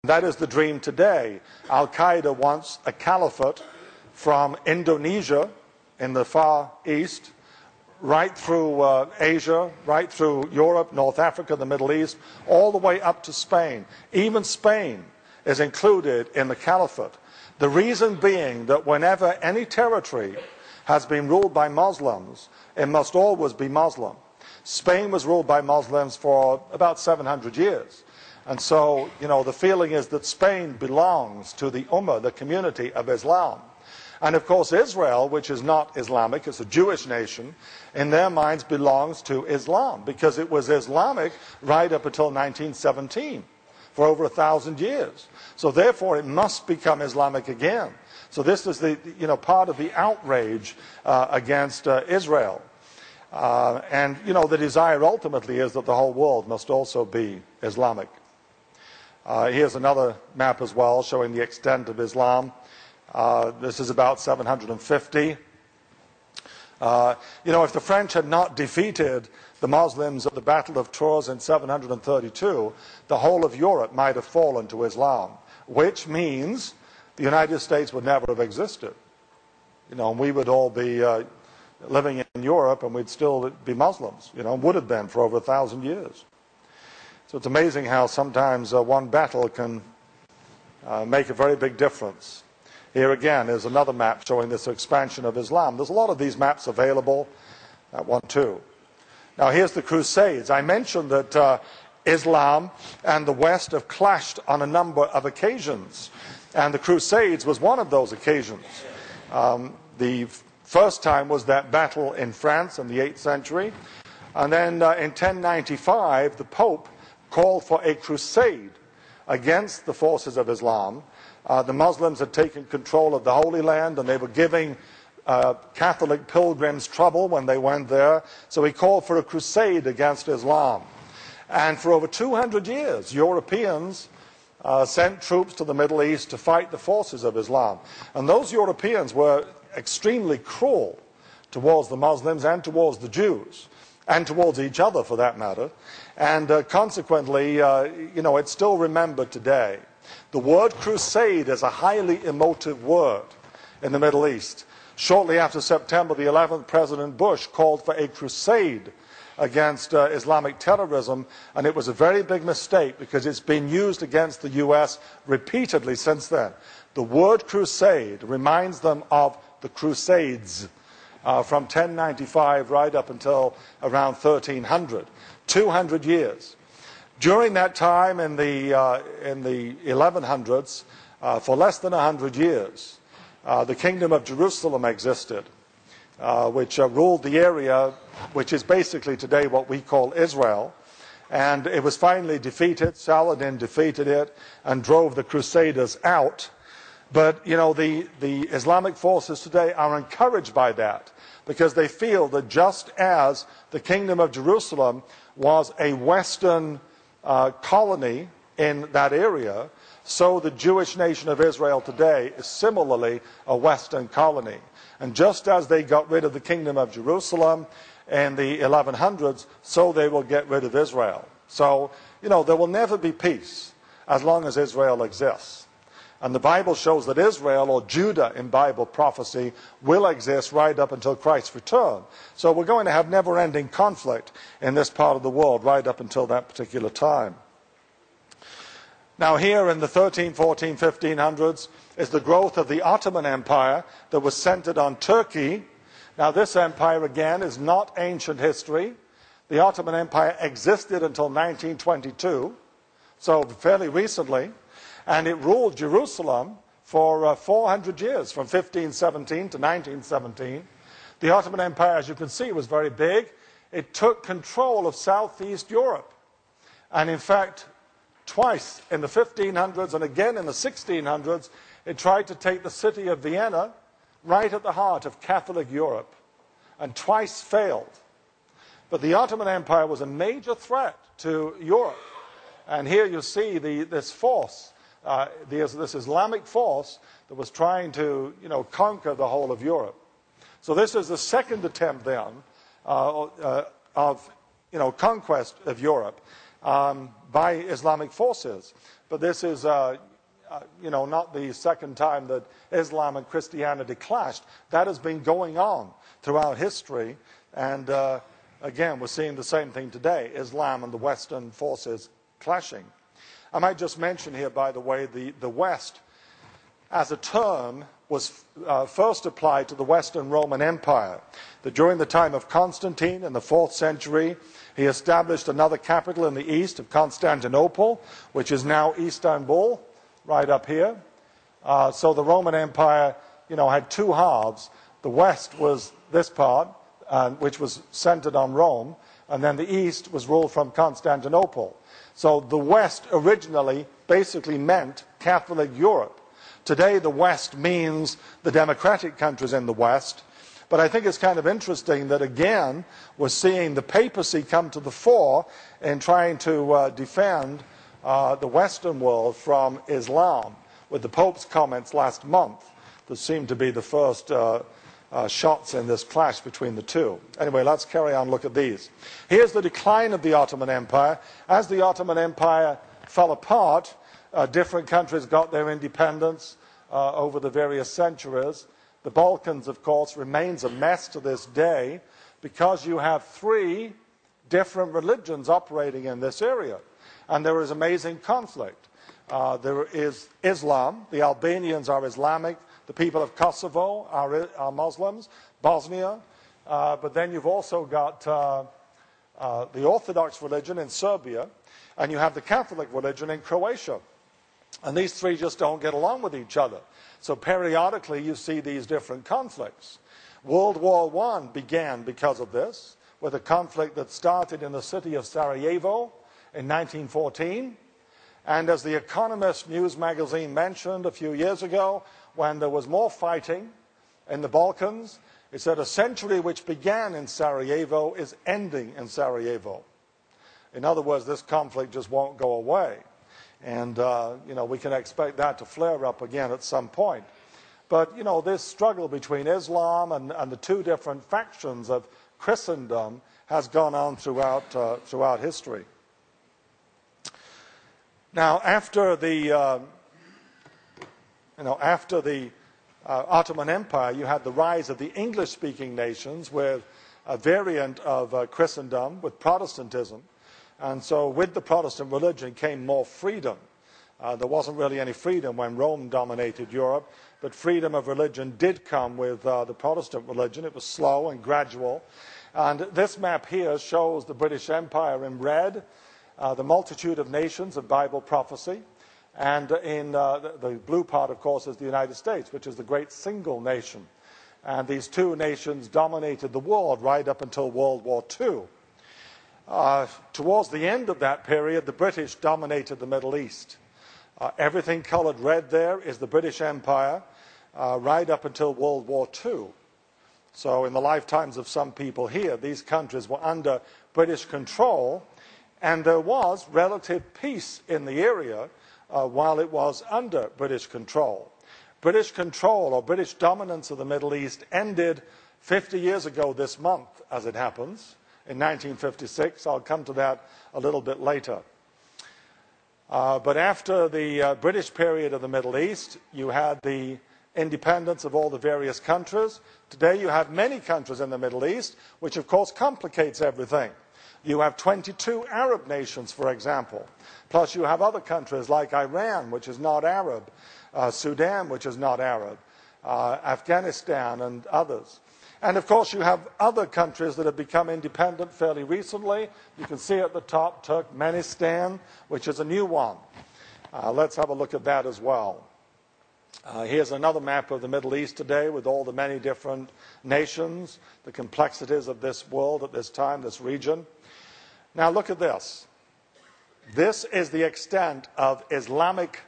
That is the dream today. Al-Qaeda wants a caliphate from Indonesia in the Far East, right through Asia, right through Europe, North Africa, the Middle East, all the way up to Spain. Even Spain is included in the caliphate. The reason being that whenever any territory has been ruled by Muslims, it must always be Muslim. Spain was ruled by Muslims for about 700 years. And so, the feeling is that Spain belongs to the Ummah, the community of Islam. And of course Israel, which is not Islamic, it's a Jewish nation, in their minds belongs to Islam, because it was Islamic right up until 1917, for over 1,000 years. So therefore it must become Islamic again. So this is the, part of the outrage against Israel. And the desire ultimately is that the whole world must also be Islamic. Here's another map as well showing the extent of Islam. This is about 750. If the French had not defeated the Muslims at the Battle of Tours in 732, the whole of Europe might have fallen to Islam, which means the United States would never have existed. And we would all be living in Europe, and we'd still be Muslims, would have been for over 1,000 years. So it's amazing how sometimes one battle can make a very big difference. Here again is another map showing this expansion of Islam. There's a lot of these maps available. That one too. Now here's the Crusades. I mentioned that Islam and the West have clashed on a number of occasions. And the Crusades was one of those occasions. The first time was that battle in France in the 8th century. And then in 1095, the Pope called for a crusade against the forces of Islam. The Muslims had taken control of the Holy Land, and they were giving Catholic pilgrims trouble when they went there. So he called for a crusade against Islam. And for over 200 years, Europeans sent troops to the Middle East to fight the forces of Islam. And those Europeans were extremely cruel towards the Muslims and towards the Jews, and towards each other for that matter. And consequently, it's still remembered today. The word crusade is a highly emotive word in the Middle East. Shortly after September the 11th, President Bush called for a crusade against Islamic terrorism, and it was a very big mistake because it's been used against the US repeatedly since then. The word crusade reminds them of the Crusades from 1095 right up until around 1300, 200 years. During that time in the 1100s, for less than 100 years, the Kingdom of Jerusalem existed, which ruled the area which is basically today what we call Israel. And it was finally defeated. Saladin defeated it and drove the Crusaders out. But, the Islamic forces today are encouraged by that, because they feel that just as the Kingdom of Jerusalem was a Western colony in that area, so the Jewish nation of Israel today is similarly a Western colony. And just as they got rid of the Kingdom of Jerusalem in the 1100s, so they will get rid of Israel. So, there will never be peace as long as Israel exists. And the Bible shows that Israel, or Judah in Bible prophecy, will exist right up until Christ's return. So we're going to have never-ending conflict in this part of the world right up until that particular time. Now here in the 13, 14, 1500s is the growth of the Ottoman Empire that was centered on Turkey. Now this empire again is not ancient history. The Ottoman Empire existed until 1922, so fairly recently. And it ruled Jerusalem for 400 years, from 1517 to 1917. The Ottoman Empire, as you can see, was very big. It took control of Southeast Europe. And in fact, twice in the 1500s and again in the 1600s, it tried to take the city of Vienna, right at the heart of Catholic Europe, and twice failed. But the Ottoman Empire was a major threat to Europe. And here you see this force. This Islamic force that was trying to, conquer the whole of Europe. So this is the second attempt then of, conquest of Europe. by Islamic forces. But this is, not the second time that Islam and Christianity clashed. That has been going on throughout history, and again, we're seeing the same thing today, Islam and the Western forces clashing. I might just mention here, by the way, the West as a term was first applied to the Western Roman Empire. That during the time of Constantine in the 4th century, he established another capital in the east of Constantinople, which is now Istanbul, right up here. So the Roman Empire, had two halves. The west was this part, which was centered on Rome, and then the east was ruled from Constantinople. So the West originally basically meant Catholic Europe. Today, the West means the democratic countries in the West. But I think it's kind of interesting that, again, we're seeing the papacy come to the fore in trying to defend the Western world from Islam, with the Pope's comments last month that seemed to be the first shots in this clash between the two. Anyway, let's carry on, look at these. Here's the decline of the Ottoman Empire. As the Ottoman Empire fell apart, different countries got their independence over the various centuries. The Balkans, of course, remains a mess to this day because you have three different religions operating in this area. And there is amazing conflict. There is Islam. The Albanians are Islamic. The people of Kosovo are Muslims. Bosnia. But then you've also got the Orthodox religion in Serbia. And you have the Catholic religion in Croatia. And these three just don't get along with each other. So periodically you see these different conflicts. World War I began because of this, with a conflict that started in the city of Sarajevo in 1914. And as The Economist news magazine mentioned a few years ago, when there was more fighting in the Balkans, it said a century which began in Sarajevo is ending in Sarajevo. In other words, this conflict just won't go away. And, we can expect that to flare up again at some point. But, this struggle between Islam and the two different factions of Christendom has gone on throughout history. Now, after the Ottoman Empire, you had the rise of the English-speaking nations with a variant of Christendom, with Protestantism. And so with the Protestant religion came more freedom. There wasn't really any freedom when Rome dominated Europe, but freedom of religion did come with the Protestant religion. It was slow and gradual. And this map here shows the British Empire in red, the multitude of nations of Bible prophecy. And in the blue part, of course, is the United States, which is the great single nation. And these two nations dominated the world right up until World War II. Towards the end of that period, the British dominated the Middle East. Everything colored red there is the British Empire right up until World War II. So in the lifetimes of some people here, these countries were under British control, and there was relative peace in the area while it was under British control. British control or British dominance of the Middle East ended 50 years ago this month, as it happens. In 1956. I'll come to that a little bit later. But after the British period of the Middle East, you had the independence of all the various countries. Today you have many countries in the Middle East, which of course complicates everything. You have 22 Arab nations, for example. Plus you have other countries like Iran, which is not Arab, Sudan, which is not Arab, Afghanistan and others. And of course you have other countries that have become independent fairly recently. You can see at the top Turkmenistan, which is a new one. Let's have a look at that as well. Here's another map of the Middle East today with all the many different nations, the complexities of this world at this time, this region. Now look at this. This is the extent of Islamic